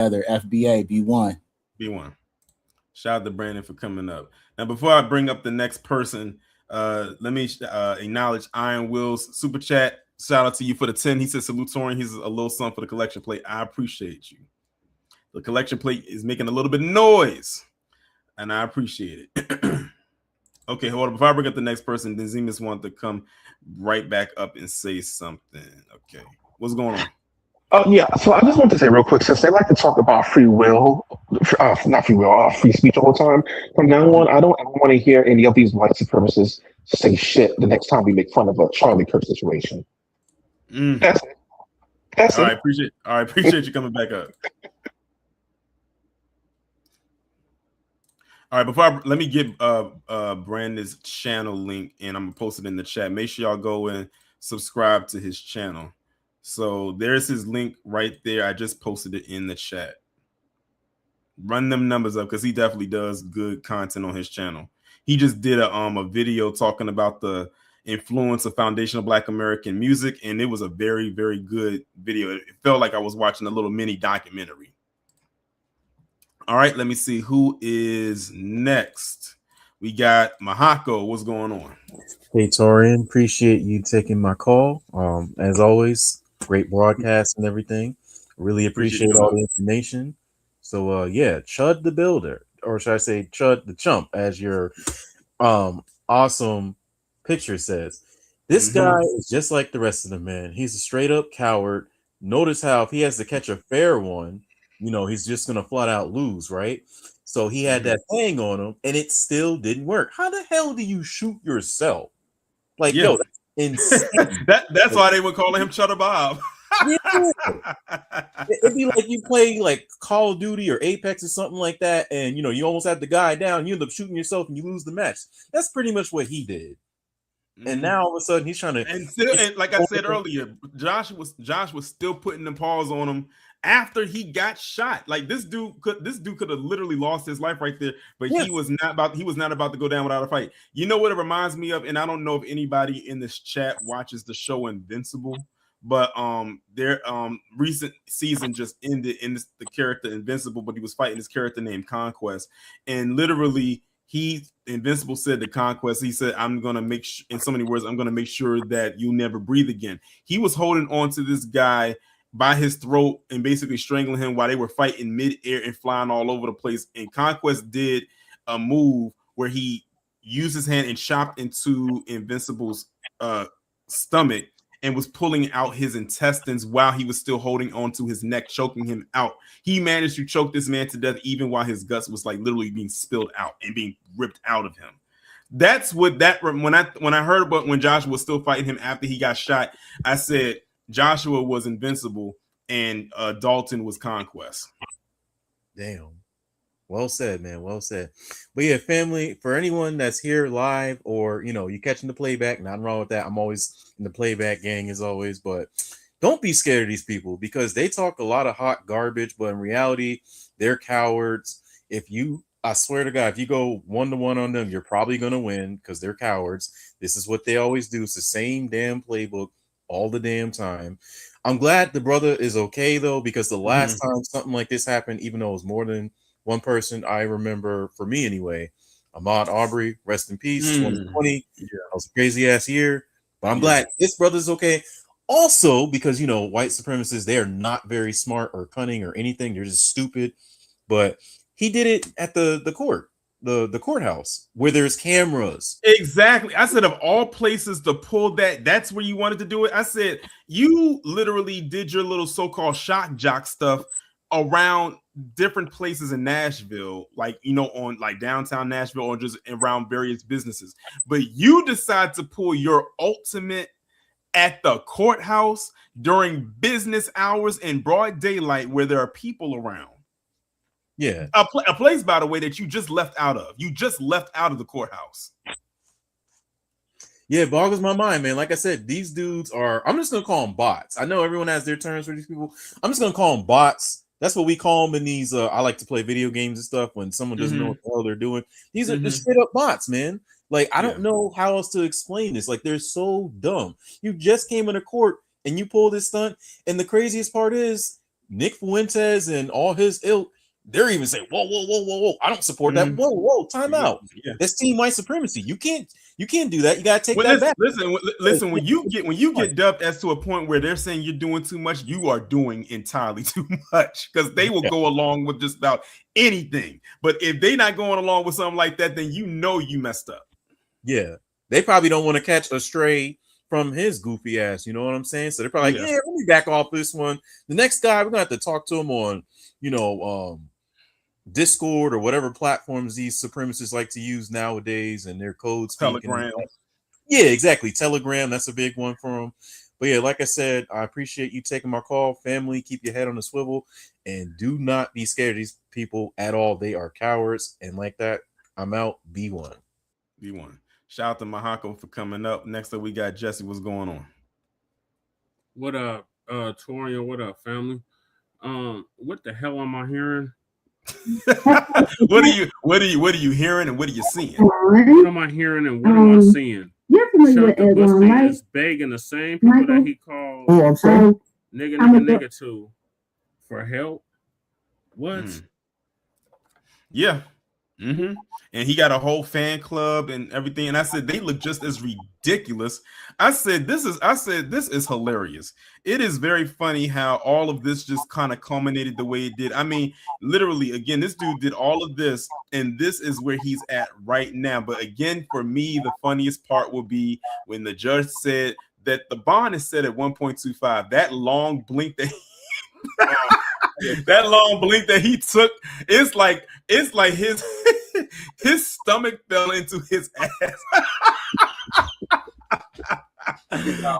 Together, FBA, B1. B1. Shout out to Brandon for coming up. Now, before I bring up the next person, let me acknowledge Iron Will's super chat. Shout out to you for the 10. He said, salute Taurean. He's a little something for the collection plate. I appreciate you. The collection plate is making a little bit of noise, and I appreciate it. Okay, hold on. Before I bring up the next person, Denzimus wanted to come right back up and say something. Okay, what's going on? Oh yeah, so I just want to say real quick, since they like to talk about free will, not free will, free speech all the time. From now on, I don't want to hear any of these white supremacists say shit the next time we make fun of a Charlie Kirk situation. That's it. That's all it. Right, appreciate you coming back up. All right, let me give Brandon's channel link, and I'm gonna post it in the chat. Make sure y'all go and subscribe to his channel. So there's his link right there. I just posted it in the chat. Run them numbers up because he definitely does good content on his channel. He just did a video talking about the influence of foundational Black American music, and it was a very, very good video. It felt like I was watching a little mini documentary. All right, let me see who is next. We got Mahako. What's going on? Hey, Taurean, appreciate you taking my call. As always, great broadcast and everything. Really appreciate all the information. So, yeah, Chud the Builder, or should I say Chud the Chump, as your awesome picture says. This guy is just like the rest of them, man. He's a straight up coward. Notice how if he has to catch a fair one, you know, he's just going to flat out lose, right? So he had that thing on him, and it still didn't work. How the hell do you shoot yourself? Like, yo, that's insane. That's why they were calling him Chutter Bob. Yeah. It'd be like you play like Call of Duty or Apex or something like that, and you know you almost have the guy down, you end up shooting yourself, and you lose the match. That's pretty much what he did. And now all of a sudden he's trying to, and like I said earlier, Josh was still putting the paws on him after he got shot. Like this dude could have literally lost his life right there, but he was not about to go down without a fight. You know what it reminds me of, and I don't know if anybody in this chat watches the show Invincible, but their recent season just ended in the character Invincible, but he was fighting this character named Conquest, and literally Invincible said to Conquest, he said, I'm gonna make in so many words, I'm gonna make sure that you never breathe again. He was holding on to this guy by his throat and basically strangling him while they were fighting mid-air and flying all over the place. And Conquest did a move where he used his hand and chopped into Invincible's stomach and was pulling out his intestines while he was still holding on to his neck, choking him out. He managed to choke this man to death even while his guts was like literally being spilled out and being ripped out of him. That's what when I heard about when Joshua was still fighting him after he got shot, I said Joshua was Invincible and Dalton was Conquest. Damn. Well said, man. Well said. But yeah, family, for anyone that's here live or, you know, you catching the playback, nothing wrong with that. I'm always in the playback gang as always, but don't be scared of these people because they talk a lot of hot garbage, but in reality, they're cowards. I swear to God, if you go 1-to-1 on them, you're probably going to win because they're cowards. This is what they always do. It's the same damn playbook all the damn time. I'm glad the brother is okay, though, because the last time something like this happened, even though it was more than one person, I remember, for me anyway, Ahmaud Arbery, rest in peace, 2020. Yeah, that was a crazy-ass year. But I'm glad this brother's okay. Also, because, you know, white supremacists, they are not very smart or cunning or anything. They're just stupid. But he did it at the courthouse where there's cameras. Exactly. I said of all places to pull that's where you wanted to do it. I said you literally did your little so-called shock jock stuff around different places in Nashville, like, you know, on like downtown Nashville or just around various businesses. But you decide to pull your ultimate at the courthouse during business hours in broad daylight where there are people around. Yeah. A place, by the way, that you just left out of. You just left out of the courthouse. Yeah, it boggles my mind, man. Like I said, these dudes are, I'm just going to call them bots. I know everyone has their terms for these people. I'm just going to call them bots. That's what we call them in these, I like to play video games and stuff when someone doesn't know what the hell they're doing. These are just straight up bots, man. Like, I don't know how else to explain this. Like, they're so dumb. You just came into court and you pulled this stunt. And the craziest part is Nick Fuentes and all his ilk, they're even saying, whoa, I don't support that. Whoa, time out. Yeah. That's team white supremacy. You can't do that. You gotta take that back. Listen. When you get dubbed as to a point where they're saying you're doing too much, you are doing entirely too much, because they will go along with just about anything. But if they're not going along with something like that, then you messed up. Yeah, they probably don't want to catch a stray from his goofy ass. You know what I'm saying? So they're probably like, let me back off this one. The next guy, we're gonna have to talk to him on, Discord or whatever platforms these supremacists like to use nowadays, and their codes. Telegram. Yeah, exactly. Telegram, that's a big one for them. But yeah, like I said, I appreciate you taking my call. Family, keep your head on the swivel and do not be scared of these people at all. They are cowards. And like that, I'm out. B1. Shout out to Mahako for coming up. Next up, we got Jesse. What's going on? What up, Taurean? What up, family? What the hell am I hearing? What are you hearing and what are you seeing? What am I hearing and what am I seeing? Chuck the Bussy is begging the same people that he calls nigga to for help. What? Yeah. Mm-hmm. And he got a whole fan club and everything. And I said they look just as ridiculous. I said this is hilarious. It is very funny how all of this just kind of culminated the way it did. I mean, literally, again, this dude did all of this, and this is where he's at right now. But again, for me, the funniest part will be when the judge said that the bond is set at 1.25. That long blink that he took, it's like his stomach fell into his ass.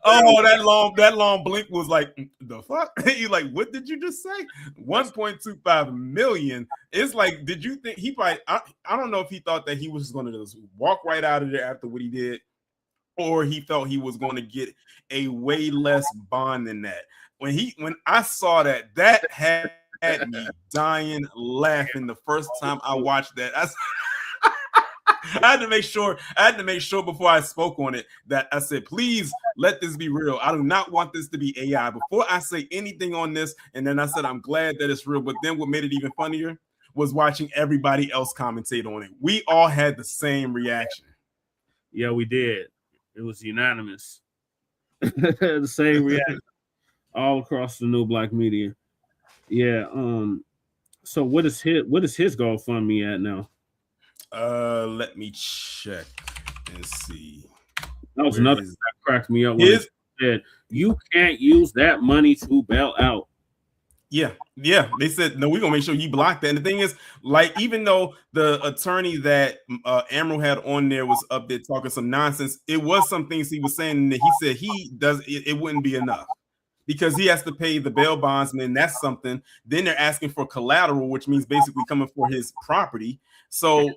Oh, that long blink was like, the fuck? You like, what did you just say? 1.25 million. It's like, did you think he probably? I don't know if he thought that he was going to just walk right out of there after what he did, or he felt he was going to get a way less bond than that. When I saw that had me dying laughing the first time I watched that. I had to make sure before I spoke on it that I said, please let this be real. I do not want this to be AI before I say anything on this. And then I said, I'm glad that it's real. But then what made it even funnier was watching everybody else commentate on it. We all had the same reaction. Yeah, we did. It was unanimous. The same reaction all across the new Blacc Media. Yeah. So what is his GoFundMe at now? Let me check and see. That was another that cracked me up when he said you can't use that money to bail out. Yeah. They said no. We're gonna make sure you block that. And the thing is, like, even though the attorney that Emerald had on there was up there talking some nonsense, it was some things he was saying that he said it wouldn't be enough, because he has to pay the bail bondsman. That's something. Then they're asking for collateral, which means basically coming for his property. So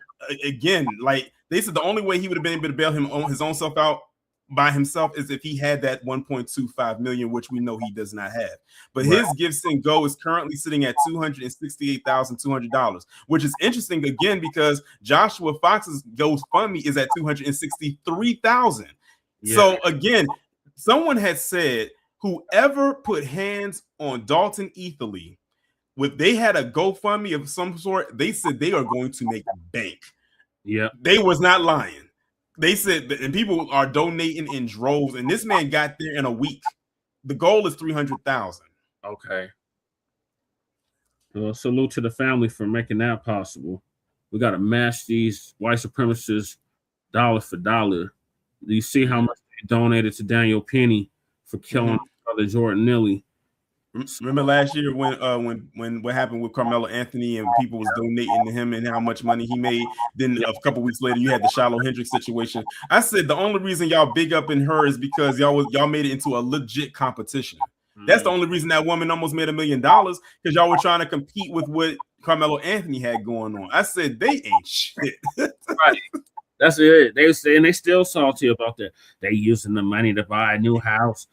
again, like they said, the only way he would have been able to bail his own self out by himself is if he had that 1.25 million, which we know he does not have. But his gifts and go is currently sitting at $268,200, which is interesting again because Joshua Fox's GoFundMe is at $263,000. Yeah. So again, someone had said, whoever put hands on Dalton Etherly, if they had a GoFundMe of some sort, they said they are going to make bank. Yeah, they was not lying. They said that, and people are donating in droves, and this man got there in a week. The goal is 300,000. Okay. Well, salute to the family for making that possible. We got to match these white supremacists dollar for dollar. Do you see how much they donated to Daniel Penny for killing brother Jordan Nilly? Remember last year when what happened with Carmelo Anthony and people was donating to him and how much money he made? Then a couple weeks later, you had the Shiloh Hendricks situation. I said the only reason y'all big up in her is because y'all made it into a legit competition. That's the only reason that woman almost made $1 million, because y'all were trying to compete with what Carmelo Anthony had going on. I said they ain't shit. Right. That's it. They say, and they still salty about that. They using the money to buy a new house.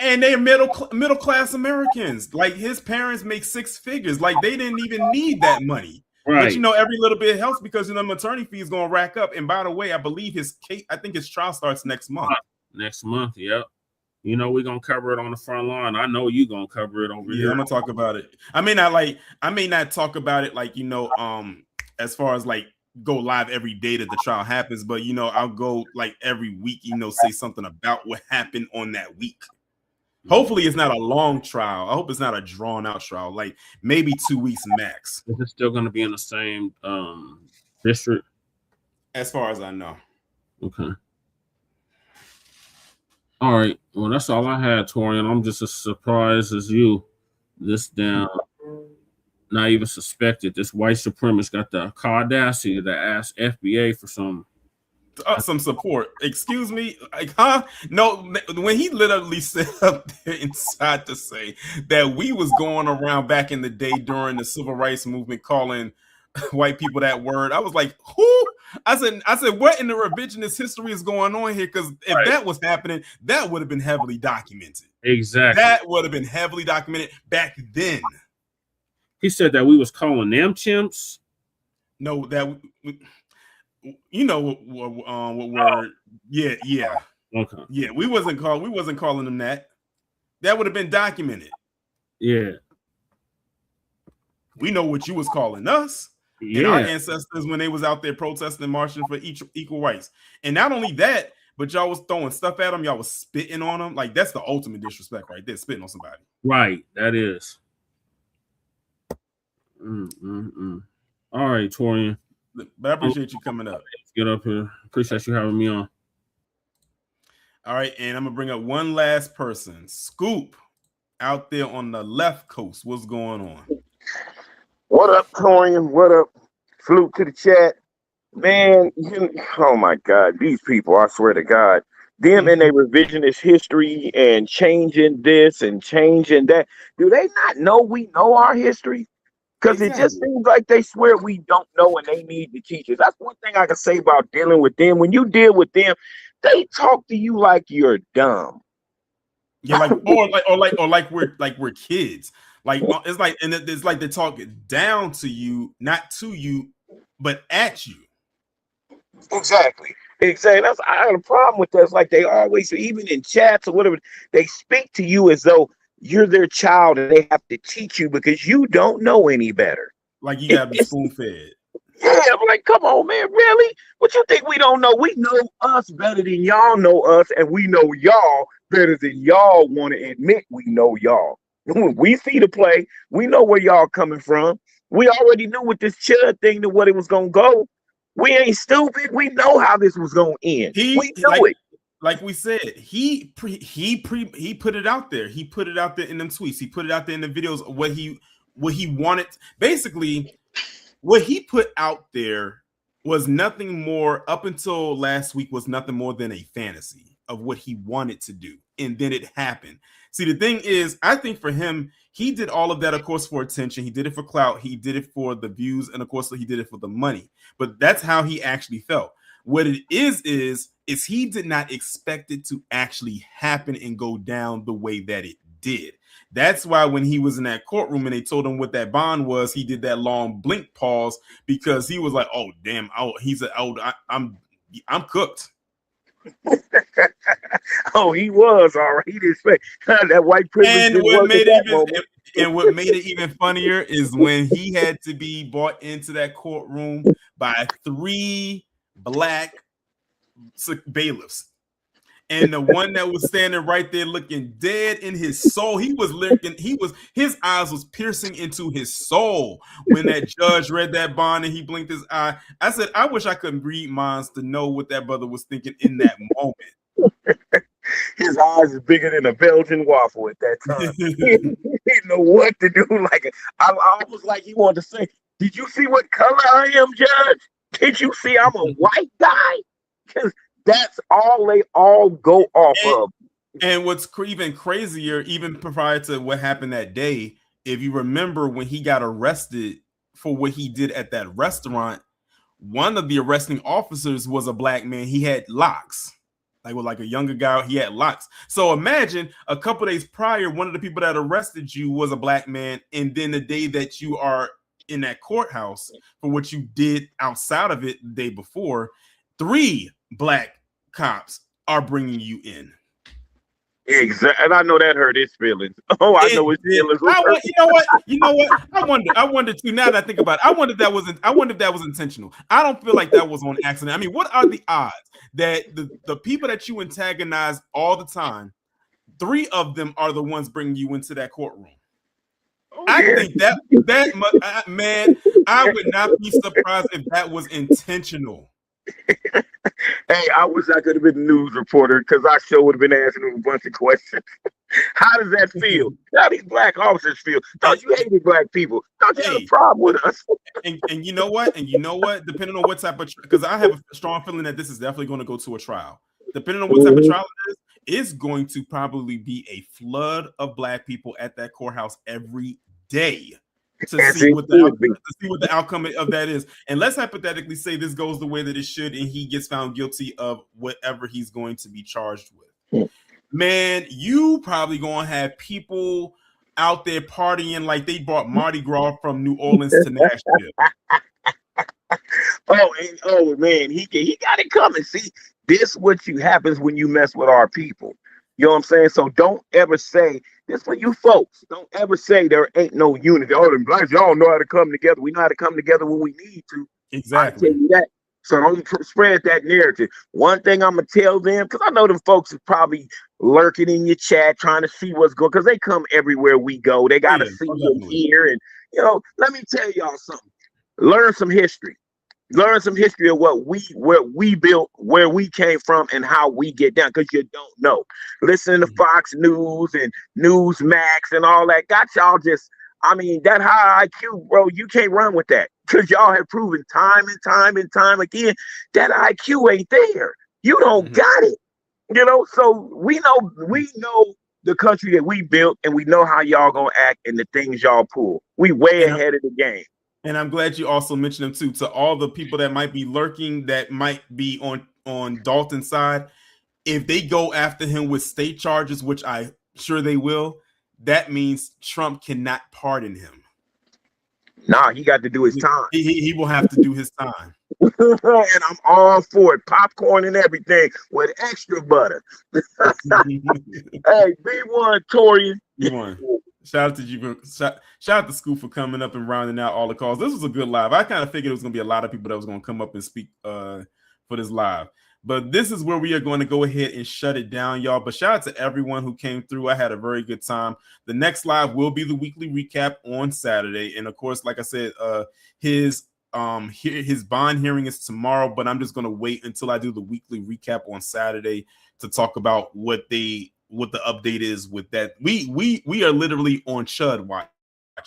And they're middle class Americans. Like his parents make six figures. Like they didn't even need that money. Right. But you know, every little bit helps because you know maternity fee is gonna rack up. And by the way, I believe his trial starts next month. Next month, yep. You know, we're gonna cover it on the front line. I know you gonna cover it over here. I'm gonna talk about it. I may not talk about it like, as far as like go live every day that the trial happens, but I'll go like every week, say something about what happened on that week. Hopefully it's not a long trial. I hope it's not a drawn out trial, like maybe 2 weeks max. Is it still gonna be in the same district? As far as I know. Okay. All right. Well, that's all I had, Taurean. I'm just as surprised as you. This damn, not even suspected. This white supremacist got the audacity to ask FBA for some support. Excuse me, like, huh? No, when he literally said up there inside to say that we was going around back in the day during the civil rights movement calling white people that word, I was like, who? I said, what in the revisionist history is going on here? Because if that was happening, that would have been heavily documented. Exactly. That would have been heavily documented back then. He said that we was calling them chimps. No, that what word? Yeah. Okay. Yeah, we wasn't calling them that. That would have been documented. Yeah. We know what you was calling us. Yeah. And our ancestors when they was out there protesting and marching for equal rights. And not only that, but y'all was throwing stuff at them. Y'all was spitting on them. Like, that's the ultimate disrespect right there, spitting on somebody. Right. That is. All right, Taurean. But I appreciate you coming up. Let's get up here. Appreciate you having me on. All right, and I'm going to bring up one last person. Scoop, out there on the left coast. What's going on? What up, Taurean? What up? Salute to the chat. Man, oh my God, these people, I swear to God, them and their revisionist history and changing this and changing that. Do they not know we know our history? Because It just seems like they swear we don't know and they need to teach us. That's one thing I can say about dealing with them. When you deal with them, they talk to you like you're dumb. Yeah, like we're kids. Like it's like they talk down to you, not to you, but at you. Exactly. I got a problem with that. It's like they always, even in chats or whatever, they speak to you as though you're their child and they have to teach you because you don't know any better. Like you gotta be spoon fed. Yeah, I'm like, come on, man, really? What you think we don't know? We know us better than y'all know us, and we know y'all better than y'all want to admit we know y'all. When we see the play, we know where y'all coming from. We already knew with this Chud thing to what it was gonna go. We ain't stupid. We know how this was gonna end. We know it. Like we said, he put it out there. He put it out there in them tweets. He put it out there in the videos. What he wanted. Basically, what he put out there was nothing more. Up until last week, was nothing more than a fantasy of what he wanted to do, and then it happened. See, the thing is, I think for him, he did all of that, of course, for attention. He did it for clout. He did it for the views, and of course, he did it for the money. But that's how he actually felt. What it is he did not expect it to actually happen and go down the way that it did. That's why when he was in that courtroom and they told him what that bond was, he did that long blink pause because he was like, "Oh damn, I'm cooked." Oh, he was all right. He didn't expect that white privilege. And what made it even funnier is when he had to be brought into that courtroom by 3 black bailiffs. And the one that was standing right there looking dead in his soul, his eyes was piercing into his soul when that judge read that bond and he blinked his eye. I said, I wish I could read minds to know what that brother was thinking in that moment. His eyes is bigger than a Belgian waffle at that time. He didn't know what to do. Like I was like, he wanted to say, "Did you see what color I am, Judge? Did you see I'm a white guy?" Because that's all they all go off of. And what's even crazier, even prior to what happened that day, if you remember when he got arrested for what he did at that restaurant, one of the arresting officers was a black man. He had locks. Like a younger guy, he had locks. So imagine a couple days prior, one of the people that arrested you was a black man, and then the day that you are in that courthouse for what you did outside of it the day before, 3 black cops are bringing you in. Exactly, and I know that hurt his feelings. Oh, I know his feelings. You know what? I wonder too. Now that I think about it, I wonder if that was intentional. I don't feel like that was on accident. I mean, what are the odds that the people that you antagonize all the time, 3 of them are the ones bringing you into that courtroom? I think that much, man. I would not be surprised if that was intentional. Hey, I wish I could have been a news reporter because I sure would have been asking him a bunch of questions. How does that feel? How these black officers feel? Don't you hate black people? Don't you have a problem with us? And you know what? Depending on what type of, because I have a strong feeling that this is definitely going to go to a trial. Depending on what type of trial it is, it's going to probably be a flood of black people at that courthouse every day to see what the outcome of that is. And let's hypothetically say this goes the way that it should, and he gets found guilty of whatever he's going to be charged with. Man, you probably gonna have people out there partying like they brought Mardi Gras from New Orleans to Nashville. Oh man, he got it coming. See, this what happens when you mess with our people. You know what I'm saying? So don't ever say this for you folks. Don't ever say there ain't no unity. Oh, them blacks, y'all know how to come together. We know how to come together when we need to. Exactly. I tell you that. So don't spread that narrative. One thing I'm gonna tell them, because I know them folks are probably lurking in your chat trying to see what's going, because they come everywhere we go. They gotta see and hear, and let me tell y'all something. Learn some history. Learn some history of where we built, where we came from, and how we get down, because you don't know. Listen to Fox News and Newsmax and all that. Got y'all that high IQ, bro, you can't run with that, because y'all have proven time and time again that IQ ain't there. You don't got it. So we know the country that we built, and we know how y'all gonna act and the things y'all pull. We way ahead of the game. And I'm glad you also mentioned them too. To all the people that might be lurking, that might be on Dalton's side, if they go after him with state charges, which I'm sure they will, that means Trump cannot pardon him. Nah, he got to do his time. He will have to do his time. And I'm all for it. Popcorn and everything with extra butter. Hey, B1 Taurean. B1. Shout out to you. Shout out to Scoop for coming up and rounding out all the calls. This was a good live. I kind of figured it was going to be a lot of people that was going to come up and speak for this live. But this is where we are going to go ahead and shut it down, y'all. But shout out to everyone who came through. I had a very good time. The next live will be the weekly recap on Saturday. And of course, like I said, his bond hearing is tomorrow, but I'm just going to wait until I do the weekly recap on Saturday to talk about what the update is with that. We are literally on Chud watch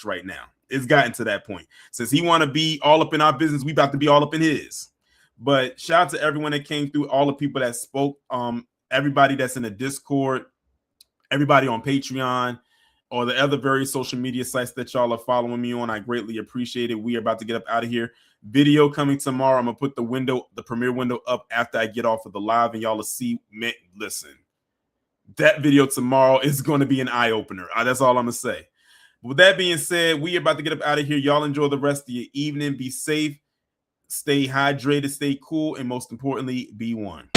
right now. It's gotten to that point. Since he want to be all up in our business, we about to be all up in his. But shout out to everyone that came through, all the people that spoke, everybody that's in the Discord, everybody on Patreon, or the other various social media sites that y'all are following me on. I greatly appreciate it. We are about to get up out of here. Video coming tomorrow. I'm gonna put the premiere window up after I get off of the live, and y'all will see. Man, listen, that video tomorrow is going to be an eye opener. That's all I'm gonna say. With that being said, we are about to get up out of here. Y'all enjoy the rest of your evening. Be safe. Stay hydrated, stay cool, and most importantly, be one.